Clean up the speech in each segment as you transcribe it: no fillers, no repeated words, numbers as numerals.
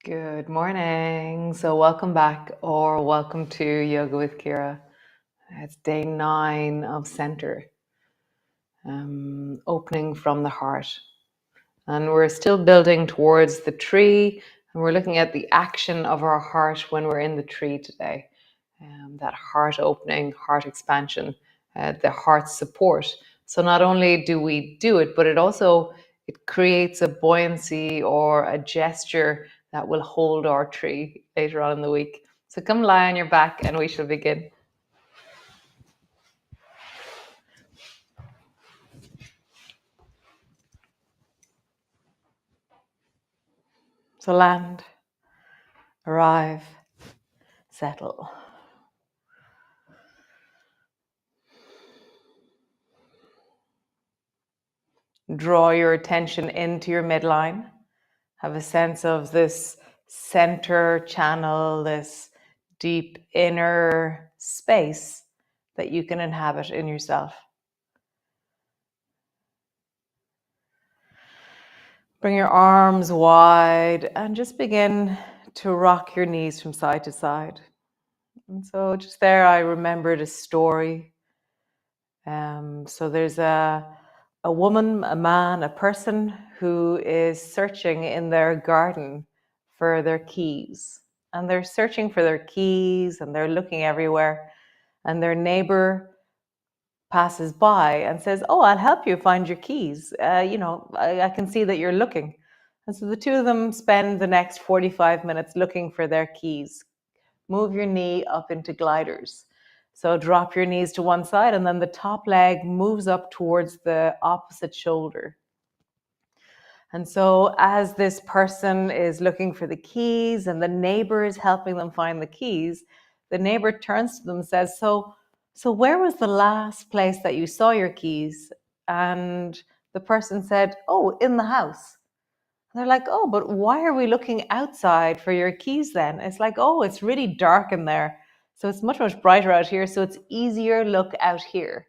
Good morning. So, welcome back or welcome to Yoga with Ciara. It's day 9 of center, opening from the heart. And we're still building towards the tree, and we're looking at the action of our heart when we're in the tree today. That heart opening, heart expansion, the heart support. So, not only do we do it, but it creates a buoyancy or a gesture that will hold our tree later on in the week. So come lie on your back and we shall begin. So land, arrive, settle. Draw your attention into your midline. Have a sense of this center channel, this deep inner space that you can inhabit in yourself. Bring your arms wide and just begin to rock your knees from side to side. And so just there, I remembered a story. So there's a woman, a man, a person who is searching in their garden for their keys. And they're searching for their keys and they're looking everywhere. And their neighbor passes by and says, "Oh, I'll help you find your keys. I can see that you're looking." And so the two of them spend the next 45 minutes looking for their keys. Move your knee up into gliders. So drop your knees to one side and then the top leg moves up towards the opposite shoulder. And so as this person is looking for the keys and the neighbor is helping them find the keys, the neighbor turns to them and says, So where was the last place that you saw your keys? And the person said, "Oh, in the house." And they're like, "Oh, but why are we looking outside for your keys then?" It's like, "Oh, it's really dark in there. So it's much, much brighter out here. So it's easier look out here."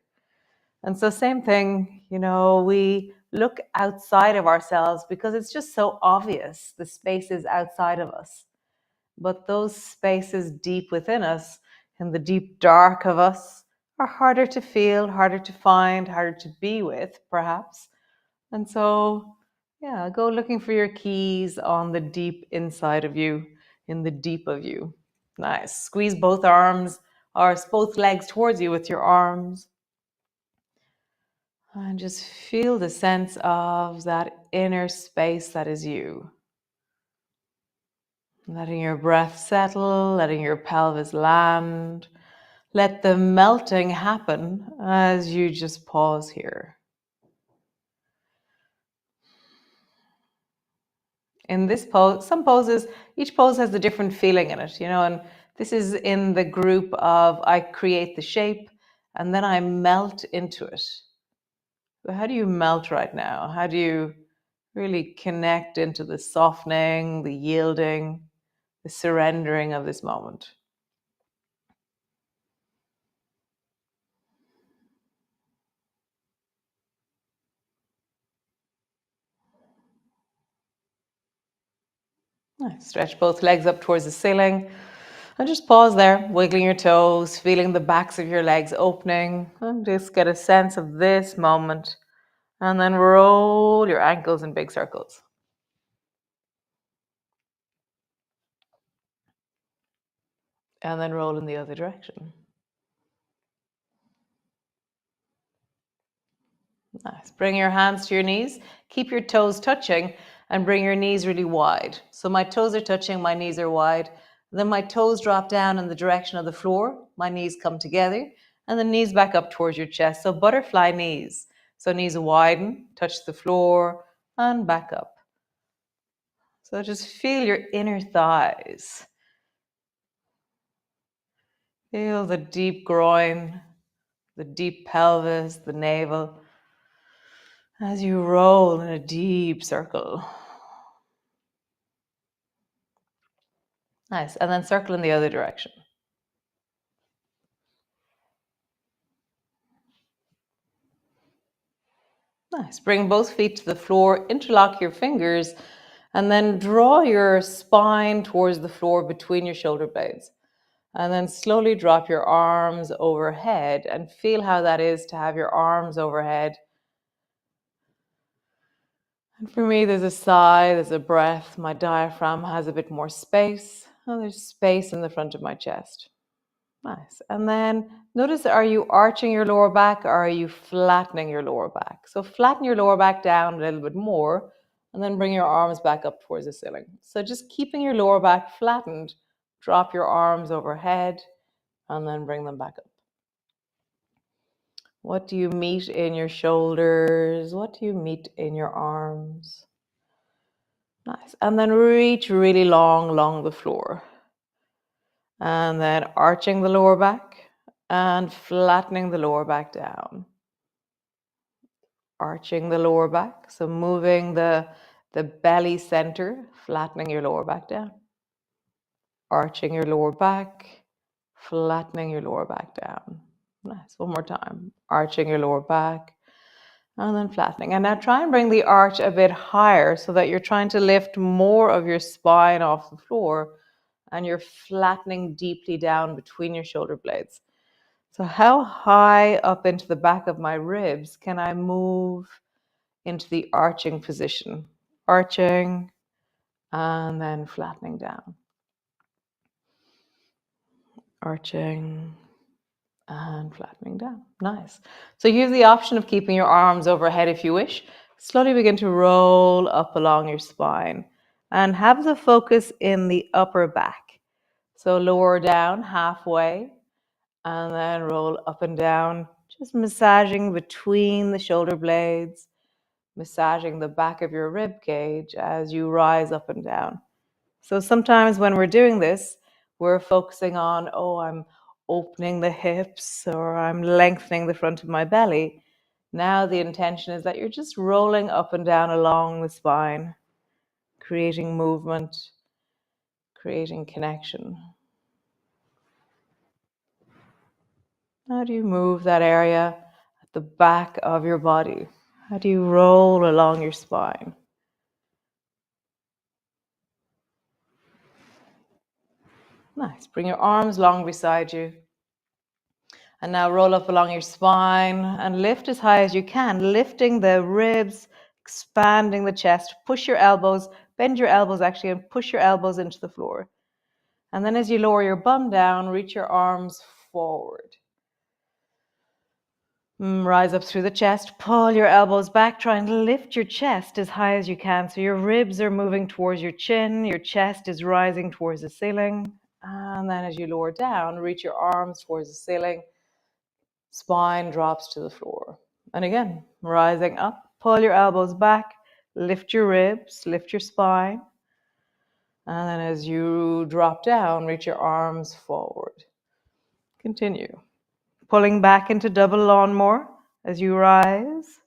And so same thing, we look outside of ourselves because it's just so obvious the spaces outside of us. But those spaces deep within us, in the deep dark of us, are harder to feel, harder to find, harder to be with, perhaps. And so, yeah, go looking for your keys on the deep inside of you, in the deep of you. Nice. Squeeze both arms or both legs towards you with your arms. And just feel the sense of that inner space that is you. Letting your breath settle, letting your pelvis land. Let the melting happen as you just pause here. In this pose, some poses, each pose has a different feeling in it, and this is in the group of I create the shape and then I melt into it. So how do you melt right now? How do you really connect into the softening, the yielding, the surrendering of this moment? Nice. Stretch both legs up towards the ceiling. And just pause there, wiggling your toes, feeling the backs of your legs opening, and just get a sense of this moment. And then roll your ankles in big circles. And then roll in the other direction. Nice. Bring your hands to your knees. Keep your toes touching and bring your knees really wide. So my toes are touching, my knees are wide. Then my toes drop down in the direction of the floor. My knees come together and the knees back up towards your chest. So butterfly knees. So knees widen, touch the floor and back up. So just feel your inner thighs. Feel the deep groin, the deep pelvis, the navel, as you roll in a deep circle. Nice. And then circle in the other direction. Nice. Bring both feet to the floor, interlock your fingers, And then draw your spine towards the floor between your shoulder blades. And then slowly drop your arms overhead and feel how that is to have your arms overhead. And for me, there's a sigh, there's a breath. My diaphragm has a bit more space. And there's space in the front of my chest. Nice. And then notice, are you arching your lower back or are you flattening your lower back? So flatten your lower back down a little bit more and then bring your arms back up towards the ceiling. So just keeping your lower back flattened, drop your arms overhead and then bring them back up. What do you meet in your shoulders? What do you meet in your arms? Nice. And then reach really long along the floor. And then arching the lower back and flattening the lower back down. Arching the lower back, so moving the belly center, flattening your lower back down. Arching your lower back, flattening your lower back down. Nice, one more time. Arching your lower back, and then flattening. And now try and bring the arch a bit higher so that you're trying to lift more of your spine off the floor and you're flattening deeply down between your shoulder blades. So how high up into the back of my ribs can I move into the arching position? Arching and then flattening down. Arching and flattening down. Nice. So you have the option of keeping your arms overhead if you wish. Slowly begin to roll up along your spine and have the focus in the upper back. So lower down halfway and then roll up and down, just massaging between the shoulder blades, massaging the back of your rib cage as you rise up and down. So sometimes when we're doing this, we're focusing on, oh, I'm opening the hips or I'm lengthening the front of my belly. Now the intention is that you're just rolling up and down along the spine, creating movement, creating connection. How do you move that area at the back of your body? How do you roll along your spine? Nice. Bring your arms long beside you. And now roll up along your spine and lift as high as you can, lifting the ribs, expanding the chest. Push your elbows, bend your elbows actually, and push your elbows into the floor. And then as you lower your bum down, reach your arms forward. Rise up through the chest, pull your elbows back, try and lift your chest as high as you can. So your ribs are moving towards your chin, your chest is rising towards the ceiling. And then as you lower down, reach your arms towards the ceiling. Spine drops to the floor. And again, rising up, pull your elbows back, lift your ribs, lift your spine. And then as you drop down, reach your arms forward. Continue. Pulling back into double lawnmower as you rise.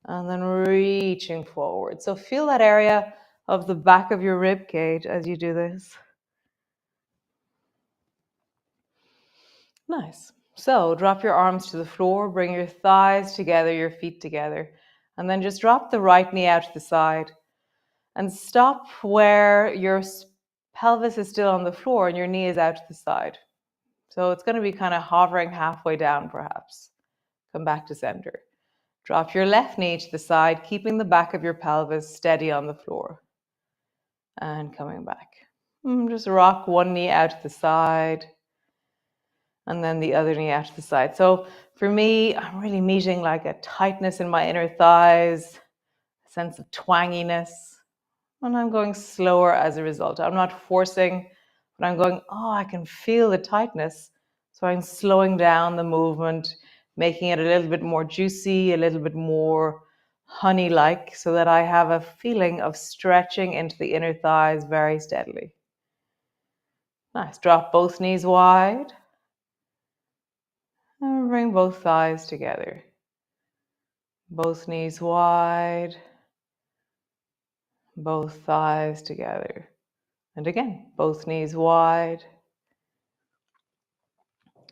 And then reaching forward. So feel that area of the back of your rib cage as you do this. Nice. So drop your arms to the floor, bring your thighs together, your feet together, and then just drop the right knee out to the side and stop where your pelvis is still on the floor and your knee is out to the side. So it's going to be kind of hovering halfway down perhaps. Come back to center. Drop your left knee to the side, keeping the back of your pelvis steady on the floor. And coming back. Just rock one knee out to the side and then the other knee out to the side. So for me, I'm really meeting like a tightness in my inner thighs, a sense of twanginess, and I'm going slower as a result. I'm not forcing, but I'm going, oh, I can feel the tightness. So I'm slowing down the movement, making it a little bit more juicy, a little bit more honey-like, so that I have a feeling of stretching into the inner thighs very steadily. Nice. Drop both knees wide. And bring both thighs together. Both knees wide. Both thighs together. And again, both knees wide.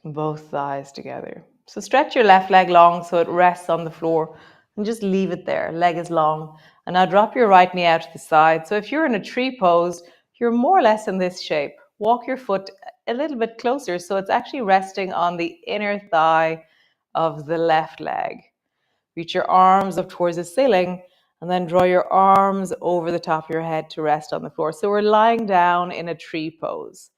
Both thighs together. So stretch your left leg long so it rests on the floor and just leave it there. Leg is long. And now drop your right knee out to the side. So if you're in a tree pose, you're more or less in this shape. Walk your foot a little bit closer so it's actually resting on the inner thigh of the left leg. Reach your arms up towards the ceiling and then draw your arms over the top of your head to rest on the floor. So we're lying down in a tree pose.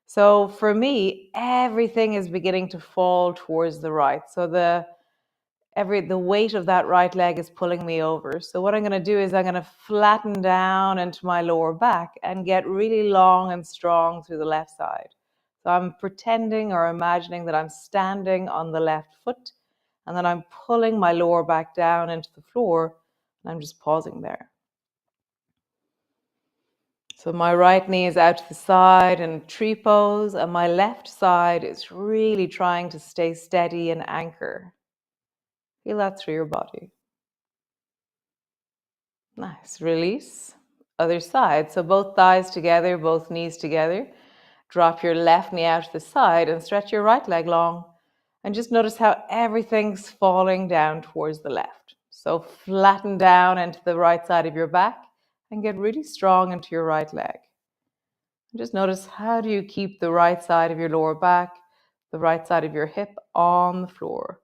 So for me, everything is beginning to fall towards the right. So the weight of that right leg is pulling me over. So what I'm going to do is I'm going to flatten down into my lower back and get really long and strong through the left side. So I'm pretending or imagining that I'm standing on the left foot and then I'm pulling my lower back down into the floor and I'm just pausing there. So my right knee is out to the side in tree pose and my left side is really trying to stay steady and anchor. Feel that through your body. Nice. Release. Other side. So both thighs together, both knees together. Drop your left knee out to the side and stretch your right leg long. And just notice how everything's falling down towards the left. So flatten down into the right side of your back and get really strong into your right leg. And just notice, how do you keep the right side of your lower back, the right side of your hip on the floor?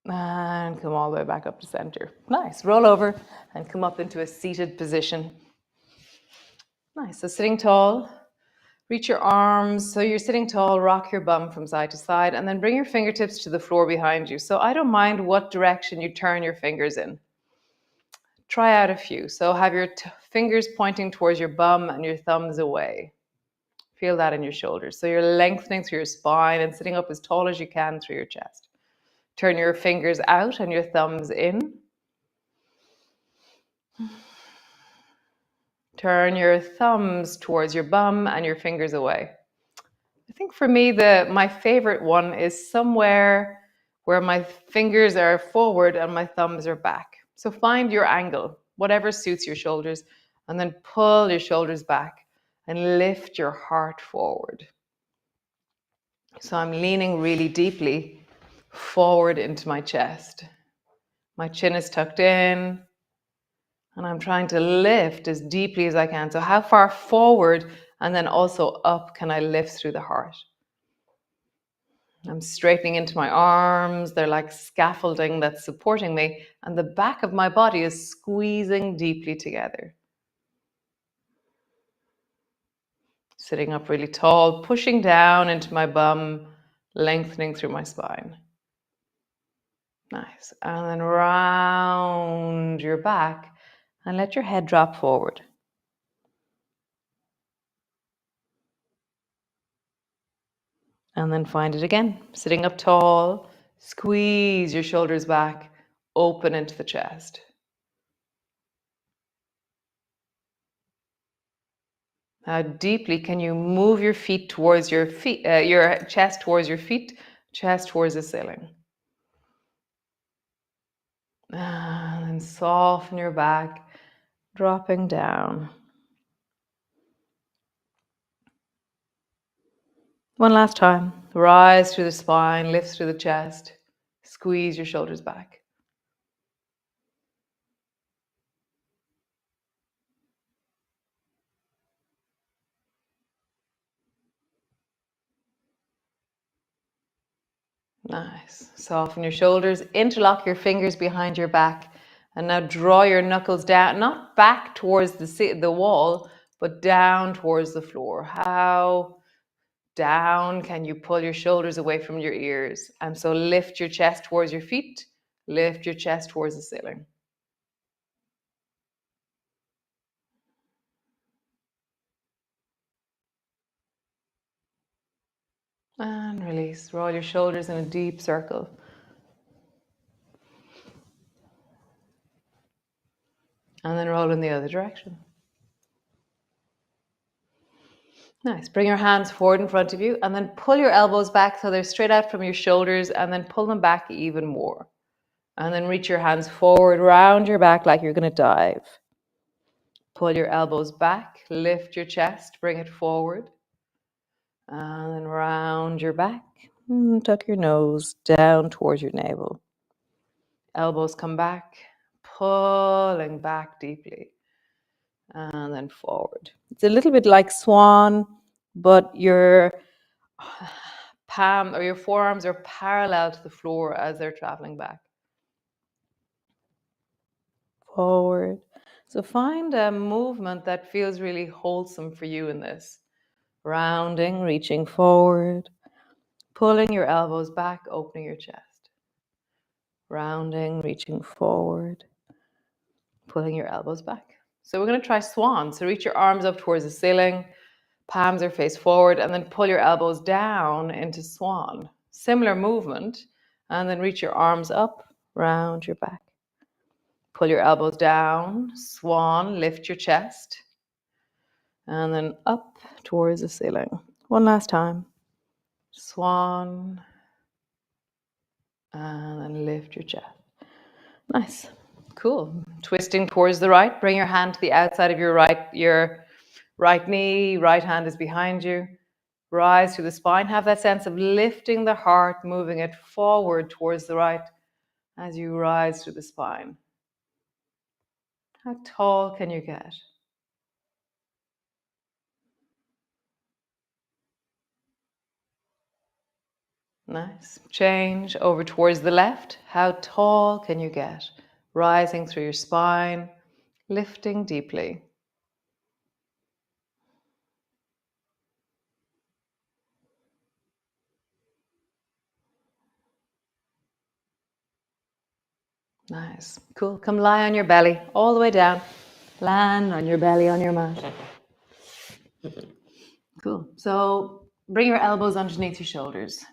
And come all the way back up to center. Nice. Roll over and come up into a seated position. Nice. So sitting tall, reach your arms. So you're sitting tall, rock your bum from side to side, and then bring your fingertips to the floor behind you. So I don't mind what direction you turn your fingers in. Try out a few. So have your fingers pointing towards your bum and your thumbs away. Feel that in your shoulders. So you're lengthening through your spine and sitting up as tall as you can through your chest. Turn your fingers out and your thumbs in. Turn your thumbs towards your bum and your fingers away. I think for me, my favorite one is somewhere where my fingers are forward and my thumbs are back. So find your angle, whatever suits your shoulders, and then pull your shoulders back and lift your heart forward. So I'm leaning really deeply forward into my chest. My chin is tucked in, and I'm trying to lift as deeply as I can. So how far forward and then also up can I lift through the heart? I'm straightening into my arms. They're like scaffolding that's supporting me. And the back of my body is squeezing deeply together. Sitting up really tall, pushing down into my bum, lengthening through my spine. Nice. And then round your back and let your head drop forward. And then find it again. Sitting up tall, squeeze your shoulders back, open into the chest. How deeply can you move your feet towards your feet, your chest towards your feet, chest towards the ceiling? And then soften your back, dropping down. One last time. Rise through the spine, lift through the chest, squeeze your shoulders back. Nice. Soften your shoulders, interlock your fingers behind your back, and now draw your knuckles down, not back towards the wall, but down towards the floor. How down can you pull your shoulders away from your ears? And so lift your chest towards your feet, lift your chest towards the ceiling. And release. Roll your shoulders in a deep circle. And then roll in the other direction. Nice. Bring your hands forward in front of you and then pull your elbows back so they're straight out from your shoulders, and then pull them back even more. And then reach your hands forward, round your back like you're going to dive. Pull your elbows back, lift your chest, bring it forward. And then round your back, Tuck your nose down towards your navel. Elbows come back, pulling back deeply. And then forward. It's a little bit like swan, but your palm or your forearms are parallel to the floor as they're traveling back. Forward. So find a movement that feels really wholesome for you in this. Rounding, reaching forward, pulling your elbows back, opening your chest. Rounding, reaching forward, pulling your elbows back. So we're going to try swan. So reach your arms up towards the ceiling, palms are face forward, and then pull your elbows down into swan. Similar movement, and then reach your arms up, round your back. Pull your elbows down, swan, lift your chest, and then up towards the ceiling. One last time. Swan, and then lift your chest. Nice. Cool. Twisting towards the right. Bring your hand to the outside of your right knee. Right hand is behind you. Rise through the spine. Have that sense of lifting the heart, moving it forward towards the right as you rise through the spine. How tall can you get? Nice. Change over towards the left. How tall can you get? Rising through your spine, lifting deeply. Nice. Cool. Come lie on your belly all the way down. Land on your belly on your mat. Cool. So bring your elbows underneath your shoulders.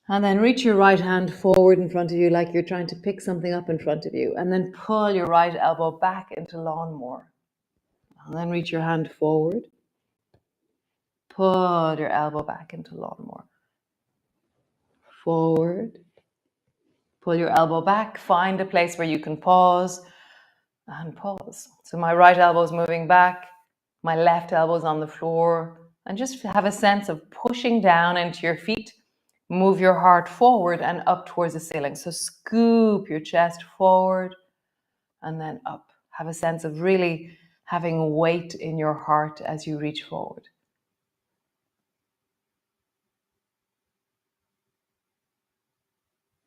And then reach your right hand forward in front of you like you're trying to pick something up in front of you. And then pull your right elbow back into lawnmower. And then reach your hand forward. Pull your elbow back into lawnmower. Forward. Pull your elbow back. Find a place where you can pause. And pause. So my right elbow is moving back. My left elbow is on the floor. And just have a sense of pushing down into your feet. Move your heart forward and up towards the ceiling. So scoop your chest forward and then up. Have a sense of really having weight in your heart as you reach forward.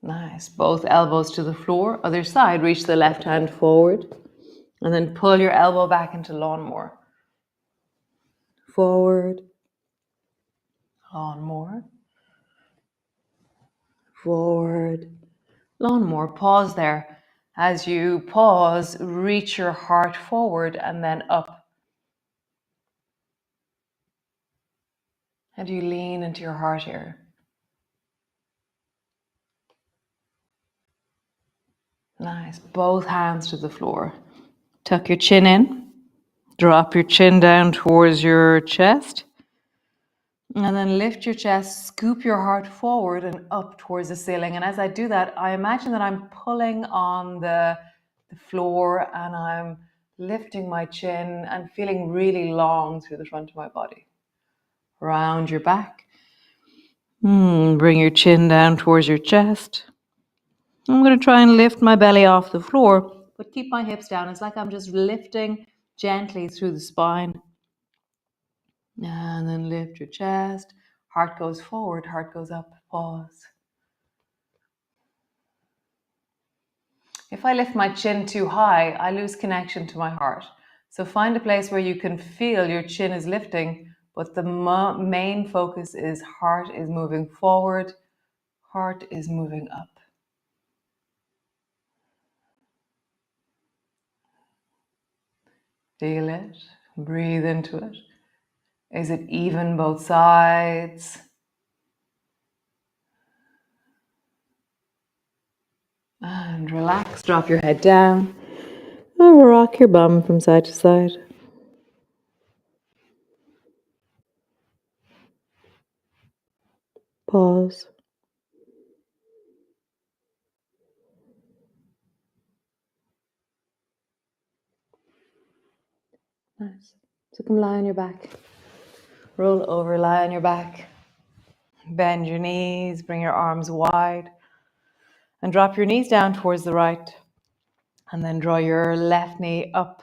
Nice. Both elbows to the floor. Other side, reach the left hand forward and then pull your elbow back into lawnmower. Forward. Lawnmower. Forward. Lawnmower. Pause there. As you pause, reach your heart forward and then up. And you lean into your heart here. Nice. Both hands to the floor. Tuck your chin in. Drop your chin down towards your chest. And then lift your chest, scoop your heart forward and up towards the ceiling. And as I do that, I imagine that I'm pulling on the floor and I'm lifting my chin and feeling really long through the front of my body. Round your back. Bring your chin down towards your chest. I'm going to try and lift my belly off the floor, but keep my hips down. It's like I'm just lifting gently through the spine. And then lift your chest. Heart goes forward, heart goes up. Pause. If I lift my chin too high, I lose connection to my heart. So find a place where you can feel your chin is lifting, but the main focus is heart is moving forward, heart is moving up. Feel it. Breathe into it. Is it even both sides? And relax. Drop your head down. And rock your bum from side to side. Pause. Nice. So come lie on your back. Roll over, lie on your back. Bend your knees, bring your arms wide, and drop your knees down towards the right. And then draw your left knee up.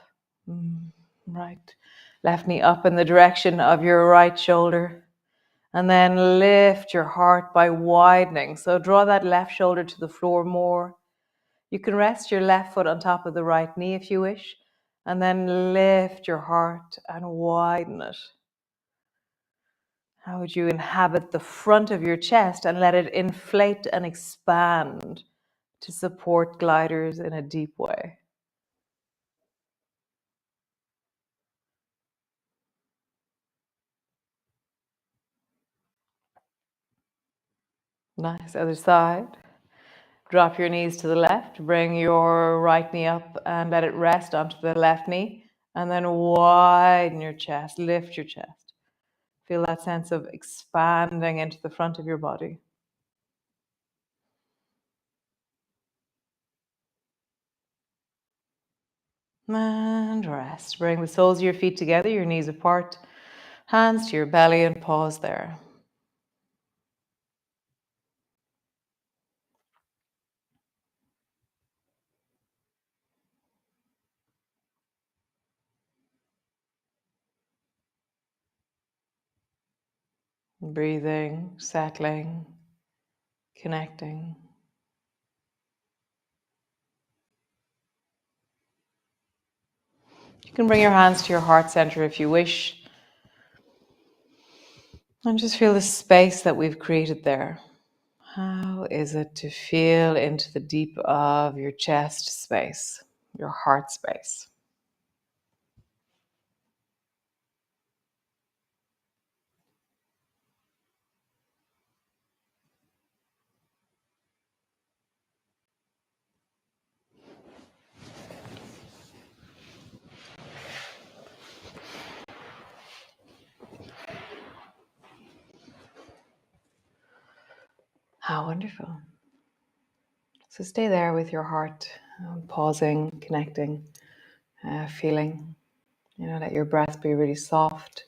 Right. Left knee up in the direction of your right shoulder. And then lift your heart by widening. So draw that left shoulder to the floor more. You can rest your left foot on top of the right knee if you wish. And then lift your heart and widen it. How would you inhabit the front of your chest and let it inflate and expand to support gliders in a deep way? Nice. Other side. Drop your knees to the left. Bring your right knee up and let it rest onto the left knee. And then widen your chest. Lift your chest. Feel that sense of expanding into the front of your body. And rest. Bring the soles of your feet together, your knees apart, hands to your belly, and pause there. Breathing, settling, connecting. You can bring your hands to your heart center if you wish. And just feel the space that we've created there. How is it to feel into the deep of your chest space, your heart space? How wonderful. So stay there with your heart, pausing, connecting, feeling. Let your breath be really soft.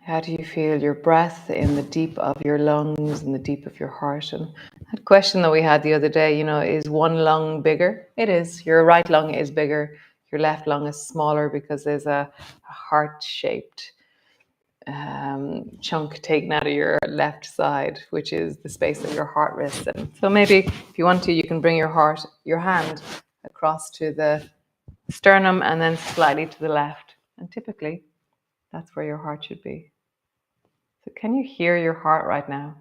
How do you feel your breath in the deep of your lungs, in the deep of your heart? And that question that we had the other day, is one lung bigger? It is. Your right lung is bigger. Your left lung is smaller because there's a heart-shaped chunk taken out of your left side, which is the space that your heart rests in. So maybe if you want to, you can bring your hand across to the sternum and then slightly to the left. And typically, that's where your heart should be. So can you hear your heart right now?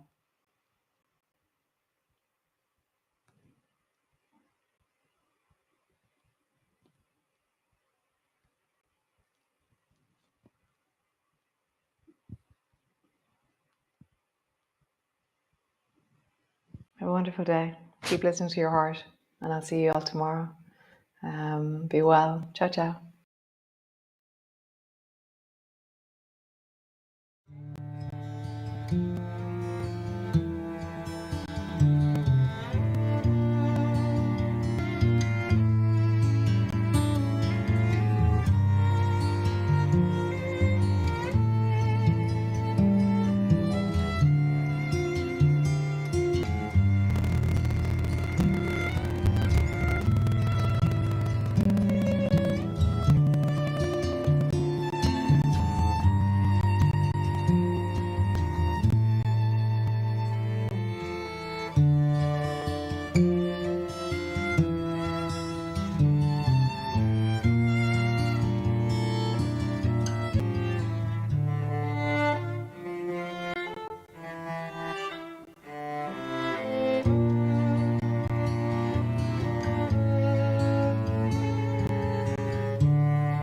Have a wonderful day. Keep listening to your heart, and I'll see you all tomorrow. Be well. Ciao, ciao.